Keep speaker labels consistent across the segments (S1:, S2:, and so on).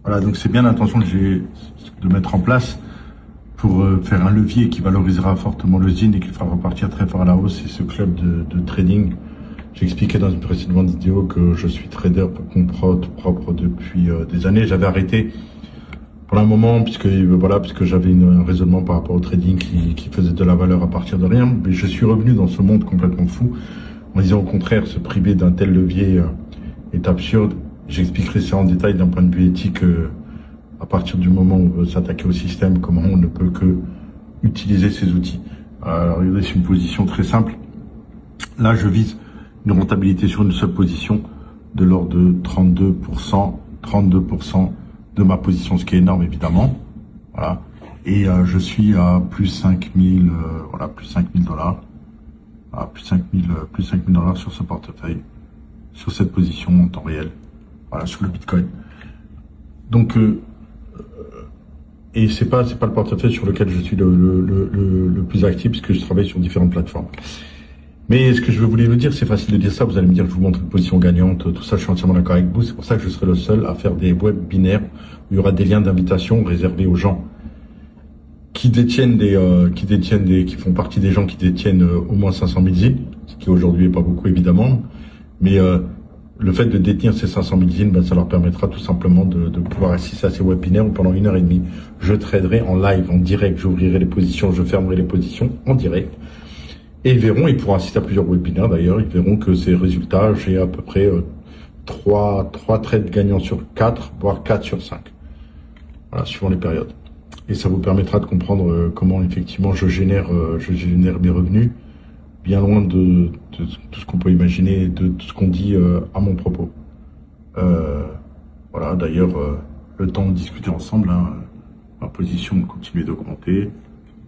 S1: Voilà, donc c'est bien l'intention que j'ai de mettre en place pour faire un levier qui valorisera fortement le ZIN et qui le fera repartir très fort à la hausse. C'est ce club de trading. J'expliquais dans une précédente vidéo que je suis trader pour compte propre depuis des années. J'avais arrêté pour un moment puisque j'avais un raisonnement par rapport au trading qui faisait de la valeur à partir de rien. Mais je suis revenu dans ce monde complètement fou en disant au contraire, se priver d'un tel levier est absurde. J'expliquerai ça en détail d'un point de vue éthique à partir du moment où on veut s'attaquer au système, comment on ne peut que utiliser ces outils. Alors, regardez, c'est une position très simple. Là, je vise une rentabilité sur une seule position de l'ordre de 32% de ma position, ce qui est énorme évidemment. Voilà. Et je suis à plus 5000, plus 5000 dollars. Plus 5000 dollars sur ce portefeuille, sur cette position en temps réel. Voilà, sur le Bitcoin. Donc, et c'est pas le portefeuille sur lequel je suis le plus actif, puisque je travaille sur différentes plateformes. Mais ce que je voulais vous dire, c'est facile de dire ça. Vous allez me dire, je vous montre une position gagnante, tout ça, je suis entièrement d'accord avec vous. C'est pour ça que je serai le seul à faire des webinaires où il y aura des liens d'invitation réservés aux gens qui font partie des gens qui détiennent au moins 500 000 ZIN, ce qui aujourd'hui est pas beaucoup évidemment. Mais le fait de détenir ces 500 000 ZIN, ça leur permettra tout simplement de pouvoir assister à ces webinaires où pendant 1h30, je traderai en live, en direct, j'ouvrirai les positions, je fermerai les positions en direct. Et ils pourront assister à plusieurs webinaires d'ailleurs, ils verront que ces résultats, j'ai à peu près 3 trades gagnants sur 4, voire 4 sur 5. Voilà, suivant les périodes. Et ça vous permettra de comprendre comment effectivement je génère mes revenus, bien loin de tout ce qu'on peut imaginer, de tout ce qu'on dit à mon propos. Voilà, d'ailleurs, le temps de discuter ensemble, ma position continue d'augmenter.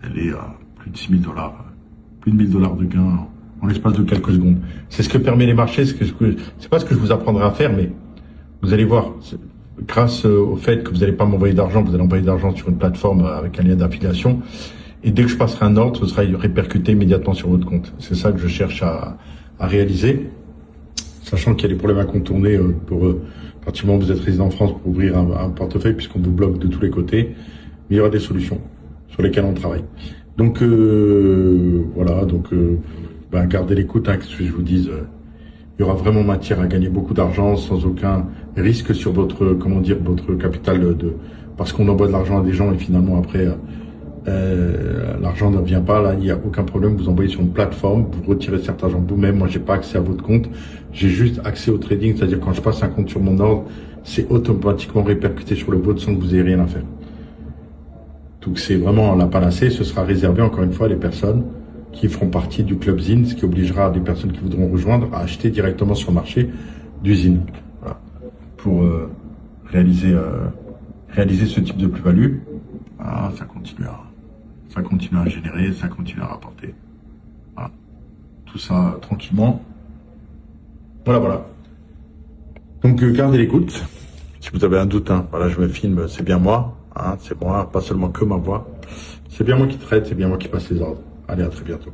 S1: Elle est à plus de 6000 dollars. Plus de 1000 dollars de gains en l'espace de quelques secondes. C'est ce que permet les marchés, c'est pas ce que je vous apprendrai à faire, mais vous allez voir, grâce au fait que vous n'allez pas m'envoyer d'argent, vous allez envoyer d'argent sur une plateforme avec un lien d'affiliation, et dès que je passerai un ordre, ce sera répercuté immédiatement sur votre compte. C'est ça que je cherche à réaliser, sachant qu'il y a des problèmes à contourner pour partir du moment où vous êtes résident en France pour ouvrir un portefeuille, puisqu'on vous bloque de tous les côtés, mais il y aura des solutions sur lesquelles on travaille. Donc voilà, gardez l'écoute, que je vous dise, il y aura vraiment matière à gagner beaucoup d'argent sans aucun risque sur votre capital parce qu'on envoie de l'argent à des gens et finalement après l'argent ne vient pas. Là, il n'y a aucun problème, vous envoyez sur une plateforme, vous retirez cet argent vous-même. Moi, j'ai pas accès à votre compte, j'ai juste accès au trading, c'est-à-dire quand je passe un compte sur mon ordre, c'est automatiquement répercuté sur le vôtre sans que vous ayez rien à faire. Donc c'est vraiment la panacée, ce sera réservé encore une fois à les personnes qui feront partie du club ZIN, ce qui obligera les personnes qui voudront rejoindre à acheter directement sur le marché du ZIN. Voilà. Pour réaliser ce type de plus-value. Voilà, ça continue à générer, ça continue à rapporter. Voilà. Tout ça tranquillement. Voilà. Donc gardez l'écoute. Si vous avez un doute, voilà, je me filme, c'est bien moi. C'est moi, pas seulement que ma voix. C'est bien moi qui traite, c'est bien moi qui passe les ordres. Allez, à très bientôt.